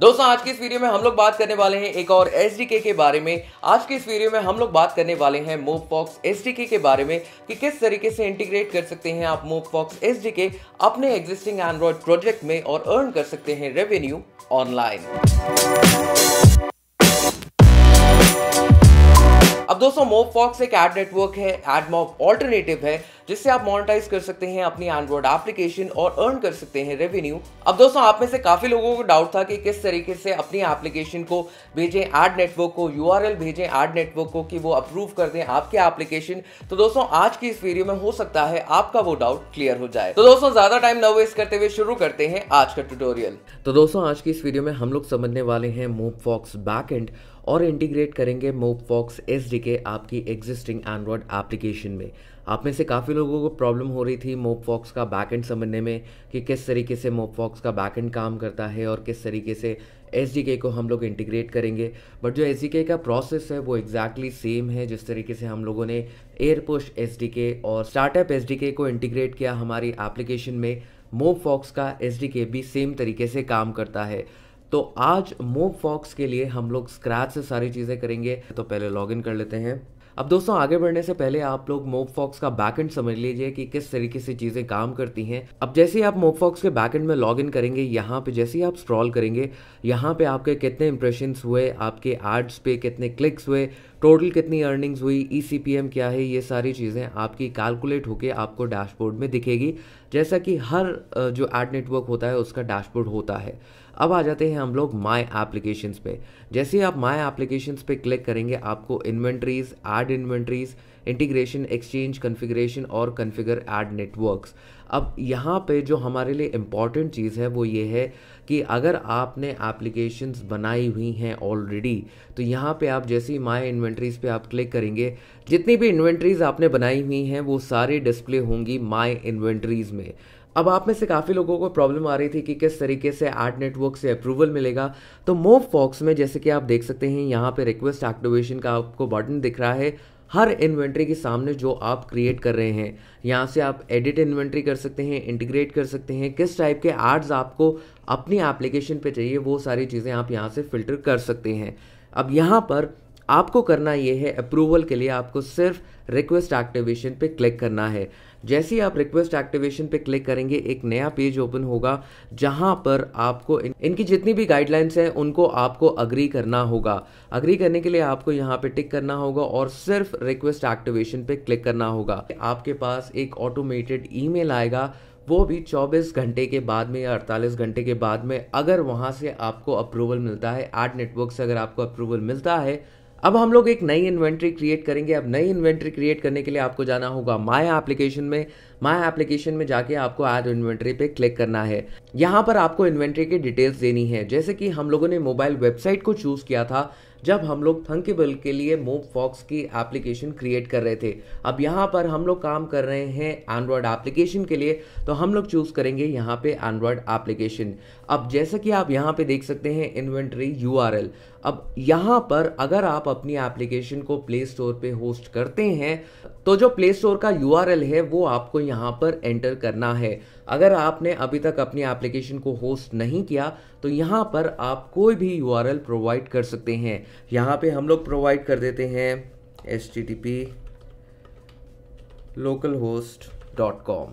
दोस्तों आज की इस वीडियो में हम लोग बात करने वाले हैं एक और एसडीके के बारे में। आज की इस वीडियो में हम लोग बात करने वाले हैं मोबफॉक्स एसडीके के बारे में कि किस तरीके से इंटीग्रेट कर सकते हैं आप मोबफॉक्स एसडीके अपने एग्जिस्टिंग एंड्रॉइड प्रोजेक्ट में और अर्न कर सकते हैं रेवेन्यू ऑनलाइन। अब दोस्तों मोबफॉक्स एक एड नेटवर्क है, एडमॉब ऑल्टरनेटिव है जिससे आप मोनेटाइज कर सकते हैं अपनी एंड्रॉइड एप्लीकेशन और अर्न कर सकते हैं रेवेन्यू। अब दोस्तों आप में से काफी लोगों को डाउट था कि किस तरीके से अपनी एप्लीकेशन को भेजें एड नेटवर्क को, यूआरएल भेजें एड नेटवर्क को कि वो अप्रूव कर दें आपके एप्लीकेशन। तो दोस्तों आज की इस वीडियो में हो सकता है आपका वो डाउट क्लियर हो जाए। तो दोस्तों ज्यादा टाइम न वेस्ट करते हुए शुरू करते हैं आज का ट्यूटोरियल। तो दोस्तों आज की इस वीडियो में हम लोग समझने वाले हैं मोबफॉक्स बैकएंड और इंटीग्रेट करेंगे मोबफॉक्स एसडीके आपकी एग्जिस्टिंग एंड्रॉइड एप्लीकेशन में। आप में से काफ़ी लोगों को प्रॉब्लम हो रही थी मोबफॉक्स का बैकएंड समझने में कि किस तरीके से मोबफॉक्स का बैकएंड काम करता है और किस तरीके से एसडीके को हम लोग इंटीग्रेट करेंगे। बट जो एसडीके का प्रोसेस है वो एग्जैक्टली सेम है जिस तरीके से हम लोगों ने एयरपुश एसडीके और स्टार्टअप एसडीके को इंटीग्रेट किया हमारी एप्लीकेशन में। मोबफॉक्स का एसडीके भी सेम तरीके से काम करता है। तो आज मोबफॉक्स के लिए हम लोग स्क्रैच से सारी चीज़ें करेंगे। तो पहले लॉगिन कर लेते हैं। अब दोस्तों आगे बढ़ने से पहले आप लोग मोबफॉक्स का बैकएंड समझ लीजिए कि किस तरीके से चीज़ें काम करती हैं। अब जैसे ही आप मोबफॉक्स के बैकएंड में लॉगिन करेंगे, यहाँ पे जैसे ही आप स्क्रॉल करेंगे, यहाँ पे आपके कितने इंप्रेशंस हुए, आपके एड्स पे कितने क्लिक्स हुए, टोटल कितनी अर्निंग्स हुई, ईसीपीएम क्या है, ये सारी चीज़ें आपकी कैलकुलेट होके आपको डैशबोर्ड में दिखेगी, जैसा कि हर जो एड नेटवर्क होता है उसका डैशबोर्ड होता है। अब आ जाते हैं हम लोग माय एप्लीकेशंस पे। जैसे ही आप माय एप्लीकेशंस पे क्लिक करेंगे आपको inventories, add inventories, integration, exchange, configuration और कॉन्फ़िगर ऐड नेटवर्क्स। अब यहाँ पे जो हमारे लिए इम्पॉर्टेंट चीज़ है वो ये है कि अगर आपने एप्लीकेशंस बनाई हुई हैं ऑलरेडी तो यहाँ पे आप जैसे ही माय इन्वेंट्रीज पे आप क्लिक करेंगे, जितनी भी इन्वेंट्रीज आपने बनाई हुई हैं वो सारी डिस्प्ले होंगी माय इन्वेंट्रीज में। अब आप में से काफ़ी लोगों को प्रॉब्लम आ रही थी कि किस तरीके से एड नेटवर्क से अप्रूवल मिलेगा। तो मोबफॉक्स में जैसे कि आप देख सकते हैं यहाँ पे रिक्वेस्ट एक्टिवेशन का आपको बटन दिख रहा है हर इन्वेंट्री के सामने जो आप क्रिएट कर रहे हैं। यहाँ से आप एडिट इन्वेंट्री कर सकते हैं, इंटीग्रेट कर सकते हैं, किस टाइप के एड्स आपको अपनी एप्लीकेशन पे चाहिए वो सारी चीज़ें आप यहाँ से फिल्टर कर सकते हैं। अब यहाँ पर आपको करना ये है, अप्रूवल के लिए आपको सिर्फ रिक्वेस्ट एक्टिवेशन पे क्लिक करना है। जैसे ही आप रिक्वेस्ट एक्टिवेशन पे क्लिक करेंगे एक नया पेज ओपन होगा जहां पर आपको इनकी जितनी भी गाइडलाइंस हैं उनको आपको अग्री करना होगा। अग्री करने के लिए आपको यहाँ पे टिक करना होगा और सिर्फ रिक्वेस्ट एक्टिवेशन पे क्लिक करना होगा। आपके पास एक ऑटोमेटेड ईमेल आएगा, वो भी 24 घंटे के बाद में या 48 घंटे के बाद में, अगर वहाँ से आपको अप्रूवल मिलता है, एड नेटवर्क से अगर आपको अप्रूवल मिलता है। अब हम लोग एक नई इन्वेंट्री क्रिएट करेंगे। अब नई इन्वेंट्री क्रिएट करने के लिए आपको जाना होगा माय एप्लीकेशन में। माय एप्लीकेशन में जाके आपको ऐड इन्वेंट्री पे क्लिक करना है। यहाँ पर आपको इन्वेंट्री की डिटेल्स देनी है, जैसे कि हम लोगों ने मोबाइल वेबसाइट को चूज किया था जब हम लोग थंकेबल के लिए मोबफॉक्स की एप्लीकेशन क्रिएट कर रहे थे। अब यहाँ पर हम लोग काम कर रहे हैं एंड्रॉयड एप्लीकेशन के लिए, तो हम लोग चूज करेंगे यहाँ पे एंड्रॉयड एप्लीकेशन। अब जैसा कि आप यहाँ पे देख सकते हैं इन्वेंट्री यूआरएल। अब यहाँ पर अगर आप अपनी एप्लीकेशन को प्ले स्टोर पे होस्ट करते हैं तो जो प्ले स्टोर का यूआरएल है वो आपको यहाँ पर एंटर करना है। अगर आपने अभी तक अपनी एप्लीकेशन को होस्ट नहीं किया तो यहाँ पर आप कोई भी यूआरएल प्रोवाइड कर सकते हैं। यहाँ पे हम लोग प्रोवाइड कर देते हैं http localhost.com।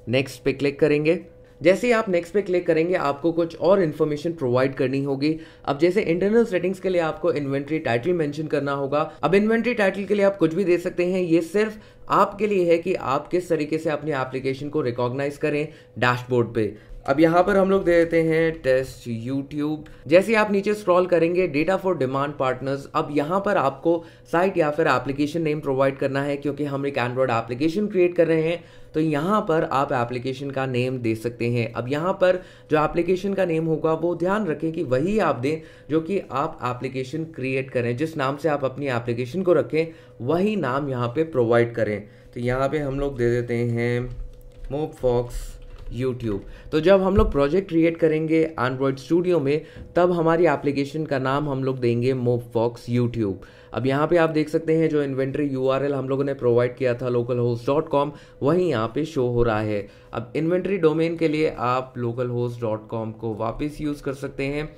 नेक्स्ट पे क्लिक करेंगे। जैसे ही आप नेक्स्ट पे क्लिक करेंगे आपको कुछ और इन्फॉर्मेशन प्रोवाइड करनी होगी। अब जैसे इंटरनल सेटिंग्स के लिए आपको इन्वेंट्री टाइटल मेंशन करना होगा। अब इन्वेंट्री टाइटल के लिए आप कुछ भी दे सकते हैं, ये सिर्फ आपके लिए है कि आप किस तरीके से अपनी एप्लीकेशन को रिकॉग्नाइज करें डैशबोर्ड पे। अब यहाँ पर हम लोग दे देते हैं टेस्ट यूट्यूब। जैसे आप नीचे स्क्रॉल करेंगे डेटा फॉर डिमांड पार्टनर्स। अब यहाँ पर आपको साइट या फिर एप्लीकेशन नेम प्रोवाइड करना है, क्योंकि हम एक एंड्रॉयड एप्लीकेशन क्रिएट कर रहे हैं तो यहाँ पर आप एप्लीकेशन का नेम दे सकते हैं। अब यहाँ पर जो एप्लीकेशन का नेम होगा वो ध्यान रखें कि वही आप दें जो कि आप एप्लीकेशन क्रिएट करें, जिस नाम से आप अपनी एप्लीकेशन को रखें वही नाम यहाँ पे प्रोवाइड करें। तो यहाँ पे हम लोग दे देते हैं मोबफॉक्स यूट्यूब। तो जब हम लोग प्रोजेक्ट क्रिएट करेंगे एंड्रॉयड स्टूडियो में तब हमारी एप्लीकेशन का नाम हम लोग देंगे मोबफॉक्स यूट्यूब। अब यहाँ पे आप देख सकते हैं जो इन्वेंट्री यूआरएल हम लोगों ने प्रोवाइड किया था localhost.com वही यहाँ पे शो हो रहा है। अब इन्वेंट्री डोमेन के लिए आप localhost.com को वापस यूज़ कर सकते हैं।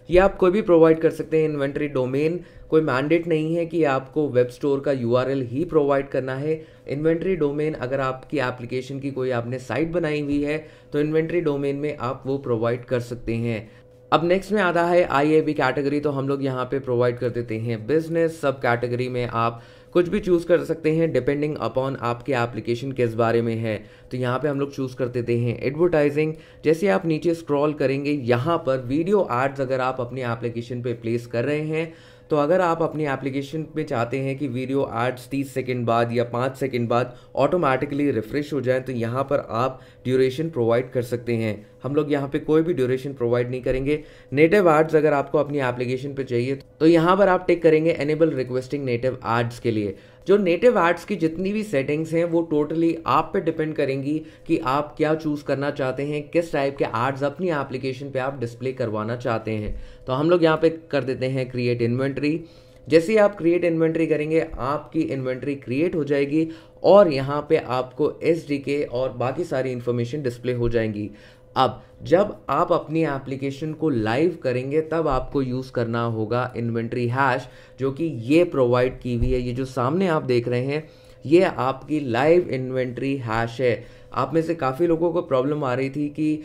ये आप कोई भी प्रोवाइड कर सकते हैं। इन्वेंटरी डोमेन कोई मैंडेट नहीं है कि आपको वेब स्टोर का यूआरएल ही प्रोवाइड करना है। इन्वेंटरी डोमेन अगर आपकी एप्लीकेशन की कोई आपने साइट बनाई हुई है तो इन्वेंटरी डोमेन में आप वो प्रोवाइड कर सकते हैं। अब नेक्स्ट में आता है IAB कैटेगरी, तो हम लोग यहाँ पे प्रोवाइड कर देते हैं बिजनेस। सब कैटेगरी में आप कुछ भी चूज़ कर सकते हैं डिपेंडिंग अपॉन आपकी एप्लीकेशन किस बारे में है। तो यहाँ पे हम लोग चूज़ कर देते हैं एडवर्टाइजिंग। जैसे आप नीचे स्क्रॉल करेंगे यहाँ पर वीडियो एड्स अगर आप अपनी एप्लीकेशन पे प्लेस कर रहे हैं, तो अगर आप अपनी एप्लीकेशन में चाहते हैं कि वीडियो एड्स 30 सेकंड बाद या 5 सेकंड बाद ऑटोमेटिकली रिफ्रेश हो जाए, तो यहाँ पर आप ड्यूरेशन प्रोवाइड कर सकते हैं। हम लोग यहाँ पे कोई भी ड्यूरेशन प्रोवाइड नहीं करेंगे। नेटिव एड्स अगर आपको अपनी एप्लीकेशन पे चाहिए तो यहाँ पर आप टिक करेंगे एनेबल रिक्वेस्टिंग नेटिव एड्स के लिए। जो नेटिव एड्स की जितनी भी सेटिंग्स हैं वो टोटली आप पे डिपेंड करेंगी कि आप क्या चूज़ करना चाहते हैं, किस टाइप के एड्स अपनी एप्लीकेशन पे आप डिस्प्ले करवाना चाहते हैं। तो हम लोग यहाँ पे कर देते हैं क्रिएट इन्वेंट्री। जैसे ही आप क्रिएट इन्वेंट्री करेंगे आपकी इन्वेंट्री क्रिएट हो जाएगी और यहाँ पे आपको SDK और बाकी सारी इंफॉर्मेशन डिस्प्ले हो जाएंगी। अब जब आप अपनी एप्लीकेशन को लाइव करेंगे तब आपको यूज़ करना होगा इन्वेंट्री हैश, जो कि ये प्रोवाइड की हुई है। ये जो सामने आप देख रहे हैं ये आपकी लाइव इन्वेंट्री हैश है। आप में से काफ़ी लोगों को प्रॉब्लम आ रही थी कि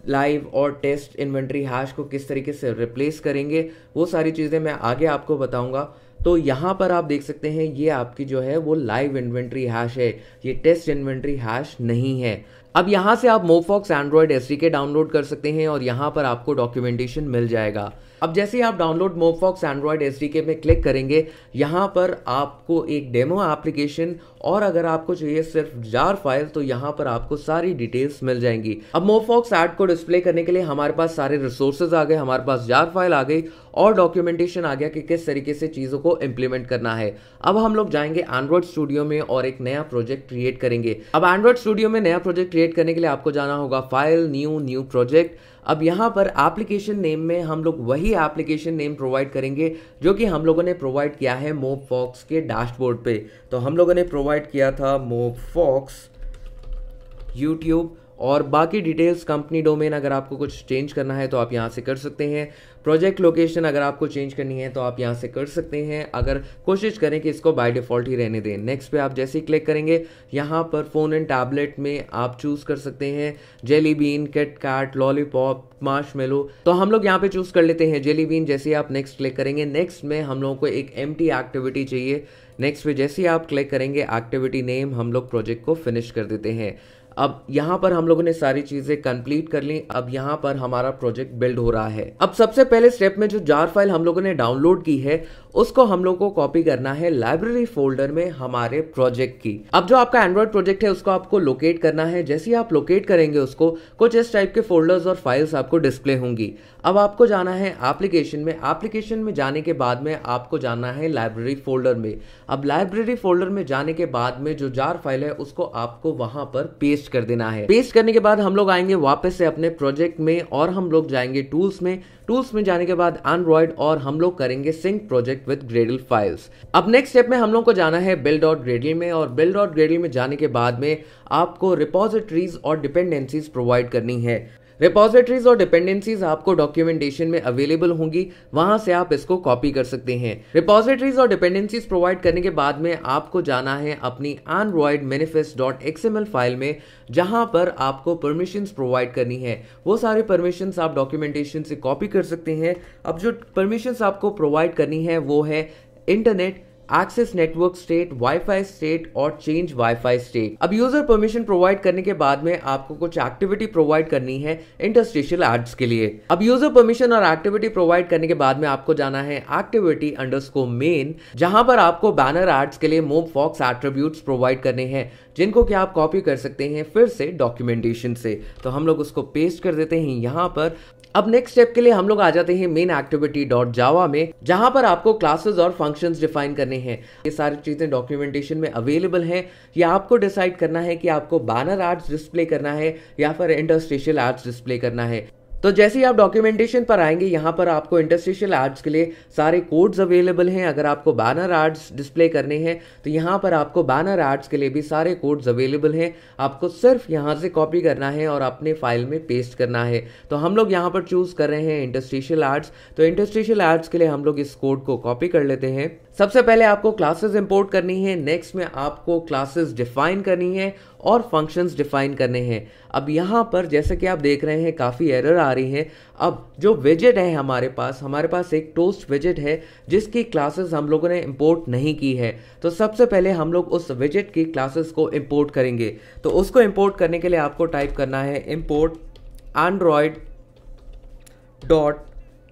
लाइव और टेस्ट इन्वेंट्री हैश को किस तरीके से रिप्लेस करेंगे, वो सारी चीज़ें मैं आगे आपको बताऊंगा। तो यहाँ पर आप देख सकते हैं ये आपकी जो है वो लाइव इन्वेंट्री हैश है, ये टेस्ट इन्वेंट्री हैश नहीं है। अब यहाँ से आप मोफॉक्स एंड्रॉयड SDK डाउनलोड कर सकते हैं और यहाँ पर आपको डॉक्यूमेंटेशन मिल जाएगा। अब जैसे ही आप डाउनलोड मोफॉक्स एंड्रॉयड SDK में क्लिक करेंगे यहाँ पर आपको एक डेमो एप्लीकेशन और अगर आपको चाहिए सिर्फ जार फाइल तो यहाँ पर आपको सारी डिटेल्स मिल जाएंगी। अब मोफॉक्स ऐड को डिस्प्ले करने के लिए हमारे पास सारे रिसोर्सेज आ गए, हमारे पास जार फाइल आ गई और डॉक्यूमेंटेशन आ गया कि किस तरीके से चीज़ों को इम्प्लीमेंट करना है। अब हम लोग जाएंगे एंड्रॉयड स्टूडियो में और एक नया प्रोजेक्ट क्रिएट करेंगे। अब एंड्रॉयड स्टूडियो में नया प्रोजेक्ट क्रिएट करने के लिए आपको जाना होगा फाइल, न्यू प्रोजेक्ट। अब यहाँ पर एप्लीकेशन नेम में हम लोग वही एप्लीकेशन नेम प्रोवाइड करेंगे जो कि हम लोगों ने प्रोवाइड किया है मोफॉक्स के डैशबोर्ड पे। तो हम लोगों ने प्रोवाइड किया था मोफॉक्स यूट्यूब और बाकी डिटेल्स कंपनी डोमेन अगर आपको कुछ चेंज करना है तो आप यहाँ से कर सकते हैं। प्रोजेक्ट लोकेशन अगर आपको चेंज करनी है तो आप यहाँ से कर सकते हैं। अगर कोशिश करें कि इसको बाय डिफ़ॉल्ट ही रहने दें। नेक्स्ट पे आप जैसे ही क्लिक करेंगे यहाँ पर फ़ोन एंड टैबलेट में आप चूज़ कर सकते हैं jelly bean, Kit Kat, lollipop, marshmallow. तो हम लोग यहाँ पे चूज़ कर लेते हैं जेली बीन। जैसे ही आप नेक्स्ट क्लिक करेंगे, नेक्स्ट में हम लोगों को एक एम्प्टी एक्टिविटी चाहिए। नेक्स्ट पे जैसे ही आप क्लिक करेंगे एक्टिविटी नेम हम लोग प्रोजेक्ट को फिनिश कर देते हैं। अब यहाँ पर हम लोगों ने सारी चीजें कंप्लीट कर ली। अब यहाँ पर हमारा प्रोजेक्ट बिल्ड हो रहा है। अब सबसे पहले स्टेप में जो जार फाइल हम लोगों ने डाउनलोड की है उसको हम लोग को कॉपी करना है लाइब्रेरी फोल्डर में हमारे प्रोजेक्ट की। अब जो आपका एंड्रॉइड प्रोजेक्ट है उसको आपको लोकेट करना है। जैसे ही आप लोकेट करेंगे उसको कुछ इस टाइप के फोल्डर्स और फाइल्स आपको डिस्प्ले होंगी। अब आपको जाना है एप्लीकेशन में। एप्लीकेशन में जाने के बाद में आपको जाना है लाइब्रेरी फोल्डर में। अब लाइब्रेरी फोल्डर में जाने के बाद में जो जार फाइल है उसको आपको वहां पर पेस्ट कर देना है। पेस्ट करने के बाद हम लोग आएंगे वापस से अपने प्रोजेक्ट में और हम लोग जाएंगे टूल्स में। टूल्स में जाने के बाद एंड्रॉइड और हम लोग करेंगे sync project with Gradle files. अब नेक्स्ट स्टेप में हम लोग को जाना है build.gradle में और build.gradle में जाने के बाद में आपको रिपोजिटरीज और डिपेंडेंसीज प्रोवाइड करनी है। रिपोजिटरीज और डिपेंडेंसीज आपको डॉक्यूमेंटेशन में अवेलेबल होंगी, वहां से आप इसको कॉपी कर सकते हैं। रिपोजिटरीज और डिपेंडेंसीज प्रोवाइड करने के बाद में आपको जाना है अपनी एंड्रॉइड manifest.xml फाइल में, जहां पर आपको परमिशंस प्रोवाइड करनी है। वो सारे परमिशंस आप डॉक्यूमेंटेशन से कॉपी कर सकते हैं। अब जो परमिशंस आपको प्रोवाइड करनी है वो है internet, access network state, wifi state और चेंज वाईफाई स्टेट। अब यूजर परमिशन प्रोवाइड करने के बाद में आपको कुछ एक्टिविटी प्रोवाइड करनी है इंटरस्टिशियल एड्स के लिए। अब यूजर परमिशन और एक्टिविटी प्रोवाइड करने के बाद में आपको जाना है एक्टिविटी अंडरस्कोर मेन, जहां पर आपको बैनर एड्स के लिए मोफॉक्स एट्रीब्यूट्स प्रोवाइड करने हैं, जिनको कि आप कॉपी कर सकते हैं फिर से डॉक्यूमेंटेशन से। तो हम लोग उसको पेस्ट कर देते हैं यहाँ पर। अब नेक्स्ट स्टेप के लिए हम लोग आ जाते हैं मेन एक्टिविटी डॉट जावा में, जहां पर आपको क्लासेस और फंक्शंस डिफाइन करने हैं। ये सारी चीजें डॉक्यूमेंटेशन में अवेलेबल हैं। ये आपको डिसाइड करना है कि आपको बैनर एड्स डिस्प्ले करना है या फिर इंटरस्टिशियल एड्स डिस्प्ले करना है। तो जैसे ही आप डॉक्यूमेंटेशन पर आएंगे, यहाँ पर आपको इंटरस्टिशियल एड्स के लिए सारे कोड्स अवेलेबल हैं। अगर आपको बैनर एड्स डिस्प्ले करने हैं तो यहाँ पर आपको बैनर एड्स के लिए भी सारे कोड्स अवेलेबल हैं। आपको सिर्फ यहाँ से कॉपी करना है और अपने फाइल में पेस्ट करना है। तो हम लोग यहाँ पर चूज कर रहे हैं इंटरस्टिशियल एड्स। तो इंटरस्टिशियल एड्स के लिए हम लोग इस कोड को कॉपी कर लेते हैं। सबसे पहले आपको क्लासेस इंपोर्ट करनी है, नेक्स्ट में आपको क्लासेस डिफाइन करनी है और फंक्शंस डिफाइन करने हैं। अब यहाँ पर जैसे कि आप देख रहे हैं काफ़ी एरर आ रही हैं। अब जो विजेट है हमारे पास एक टोस्ट विजेट है जिसकी क्लासेस हम लोगों ने इंपोर्ट नहीं की है। तो सबसे पहले हम लोग उस विजेट की क्लासेस को इंपोर्ट करेंगे। तो उसको इंपोर्ट करने के लिए आपको टाइप करना है इंपोर्ट एंड्रॉयड डॉट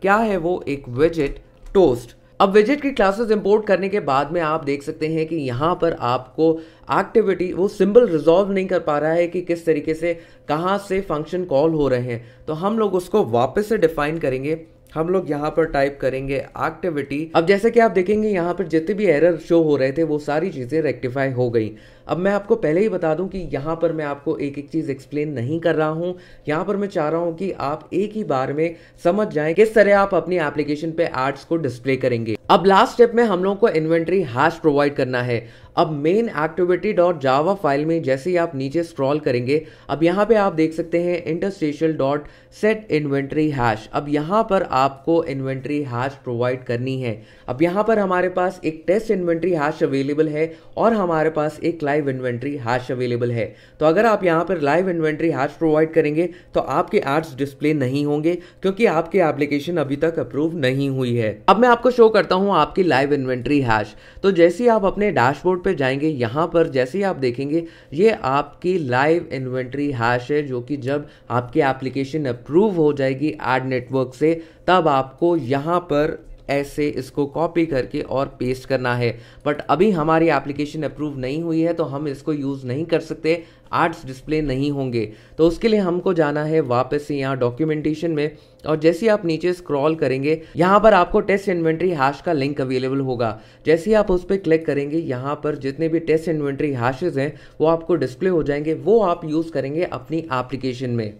क्या है वो एक विजेट टोस्ट। अब विजेट की क्लासेस इंपोर्ट करने के बाद में आप देख सकते हैं कि यहाँ पर आपको एक्टिविटी वो सिंबल रिजॉल्व नहीं कर पा रहा है कि किस तरीके से कहाँ से फंक्शन कॉल हो रहे हैं। तो हम लोग उसको वापस से डिफाइन करेंगे। हम लोग यहाँ पर टाइप करेंगे एक्टिविटी। अब जैसे कि आप देखेंगे यहाँ पर जितने भी एरर शो हो रहे थे वो सारी चीज़ें रेक्टिफाई हो गई। अब मैं आपको पहले ही बता दूं कि यहाँ पर मैं आपको एक एक चीज़ एक्सप्लेन नहीं कर रहा हूँ। यहाँ पर मैं चाह रहा हूँ कि आप एक ही बार में समझ जाएं किस तरह आप अपनी एप्लीकेशन पे एड्स को डिस्प्ले करेंगे। अब लास्ट स्टेप में हम लोग को इन्वेंट्री हैश प्रोवाइड करना है। अब main activity dot Java file में जैसे ही आप नीचे स्क्रॉल करेंगे, अब यहाँ पे आप देख सकते हैं interstitial dot set inventory hash. अब यहाँ पर आपको इन्वेंट्री हैश प्रोवाइड करनी है। अब यहाँ पर हमारे पास एक टेस्ट इन्वेंट्री हैश अवेलेबल है और हमारे पास एक लाइव इन्वेंट्री हैश अवेलेबल है। तो अगर आप यहाँ पर लाइव इन्वेंट्री हैश प्रोवाइड करेंगे तो आपके एड्स डिस्प्ले नहीं होंगे क्योंकि आपकी एप्लीकेशन अभी तक अप्रूव नहीं हुई है। अब मैं आपको शो करता हूँ आपकी लाइव इन्वेंट्री हैश। तो जैसे ही आप अपने डैशबोर्ड पे जाएंगे, यहाँ पर जैसे ही आप देखेंगे ये आपकी लाइव इन्वेंट्री हैश है जो कि जब आपकी एप्लीकेशन अप्रूव हो जाएगी एड नेटवर्क से तब आपको यहाँ पर ऐसे इसको कॉपी करके और पेस्ट करना है। बट अभी हमारी एप्लीकेशन अप्रूव नहीं हुई है तो हम इसको यूज़ नहीं कर सकते, एड्स डिस्प्ले नहीं होंगे। तो उसके लिए हमको जाना है वापस से यहाँ डॉक्यूमेंटेशन में और जैसे ही आप नीचे स्क्रॉल करेंगे यहाँ पर आपको टेस्ट इन्वेंट्री हैश का लिंक अवेलेबल होगा। जैसे ही आप उस पर क्लिक करेंगे यहाँ पर जितने भी टेस्ट इन्वेंट्री हैशेज हैं वो आपको डिस्प्ले हो जाएंगे, वो आप यूज़ करेंगे अपनी एप्लीकेशन में।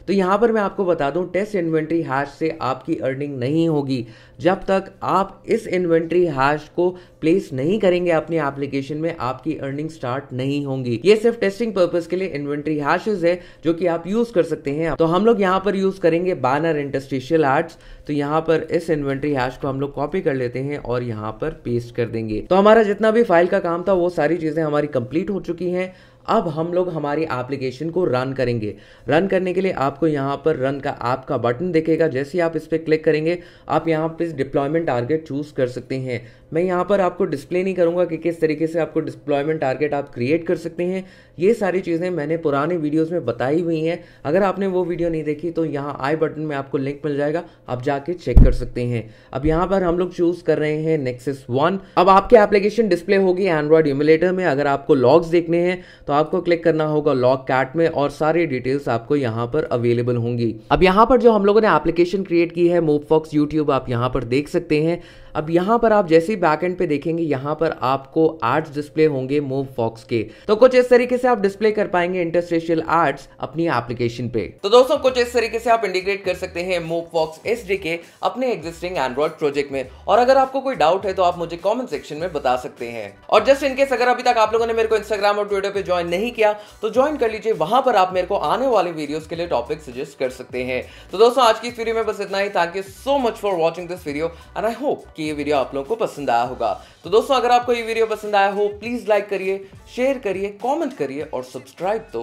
तो यहाँ पर मैं आपको बता दूं टेस्ट इन्वेंट्री हैश से आपकी अर्निंग नहीं होगी जब तक आप इस इन्वेंट्री हैश को प्लेस नहीं करेंगे अपनी एप्लीकेशन में, आपकी अर्निंग स्टार्ट नहीं होंगी। ये सिर्फ टेस्टिंग पर्पस के लिए इन्वेंट्री हैशेस है जो कि आप यूज कर सकते हैं। तो हम लोग यहाँ पर यूज करेंगे बैनर इंटरस्टिशियल एड्स। तो यहाँ पर इस इन्वेंट्री हैश को हम लोग कॉपी कर लेते हैं और यहाँ पर पेस्ट कर देंगे। तो हमारा जितना भी फाइल का काम था वो सारी चीजें हमारी कंप्लीट हो चुकी हैं। अब हम लोग हमारी एप्लीकेशन को रन करेंगे। रन करने के लिए आपको यहाँ पर रन का ऐप का बटन दिखेगा। जैसे ही आप इस पर क्लिक करेंगे आप यहाँ पे डिप्लॉयमेंट टारगेट चूज कर सकते हैं। मैं यहाँ पर आपको डिस्प्ले नहीं करूँगा कि किस तरीके से आपको डिप्लॉयमेंट टारगेट आप क्रिएट कर सकते हैं। ये सारी चीज़ें मैंने पुराने वीडियोस में बताई हुई हैं। अगर आपने वो वीडियो नहीं देखी तो यहाँ आई बटन में आपको लिंक मिल जाएगा, आप जाके चेक कर सकते हैं। अब यहाँ पर हम लोग चूज कर रहे हैं नेक्सस 1। अब आपकी एप्लीकेशन डिस्प्ले होगी एंड्रॉइड इम्यूलेटर में। अगर आपको लॉग्स देखने हैं तो आपको क्लिक करना होगा लॉग कैट में और सारी डिटेल्स आपको यहाँ पर अवेलेबल होंगी। अब यहाँ पर जो हम लोगों ने एप्लीकेशन क्रिएट की है मोबफॉक्स यूट्यूब, आप यहाँ पर देख सकते हैं। अब यहाँ पर आप जैसे ही बैकएंड पे देखेंगे यहाँ पर आपको एड्स डिस्प्ले होंगे मोबफॉक्स के। तो कुछ इस तरीके से आप डिस्प्ले कर पाएंगे इंटरस्टिशियल एड्स अपनी एप्लीकेशन पे। तो दोस्तों कुछ इस तरीके से आप इंटीग्रेट कर सकते हैं मोबफॉक्स एसडीके अपने एग्जिस्टिंग एंड्रॉइड प्रोजेक्ट में। और अगर आपको कोई डाउट है तो आप मुझे कमेंट सेक्शन में बता सकते हैं। और जस्ट इनकेस अगर अभी तक आप लोगों ने मेरे को इंस्टाग्राम और ट्विटर पे ज्वाइन नहीं किया तो ज्वाइन कर लीजिए। वहां पर आप मेरे को आने वाले वीडियोस के लिए टॉपिक सजेस्ट कर सकते हैं। तो दोस्तों आज की इस वीडियो में बस इतना ही। Thank you so much for watching this video and I hope कि ये वीडियो आप लोगों को पसंद आया होगा। तो दोस्तों अगर आपको ये वीडियो पसंद आया हो प्लीज लाइक करिए, शेयर करिए, कमेंट करिए और सब्सक्राइब तो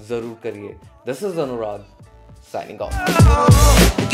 जरूर करिए। This is Anurag signing off.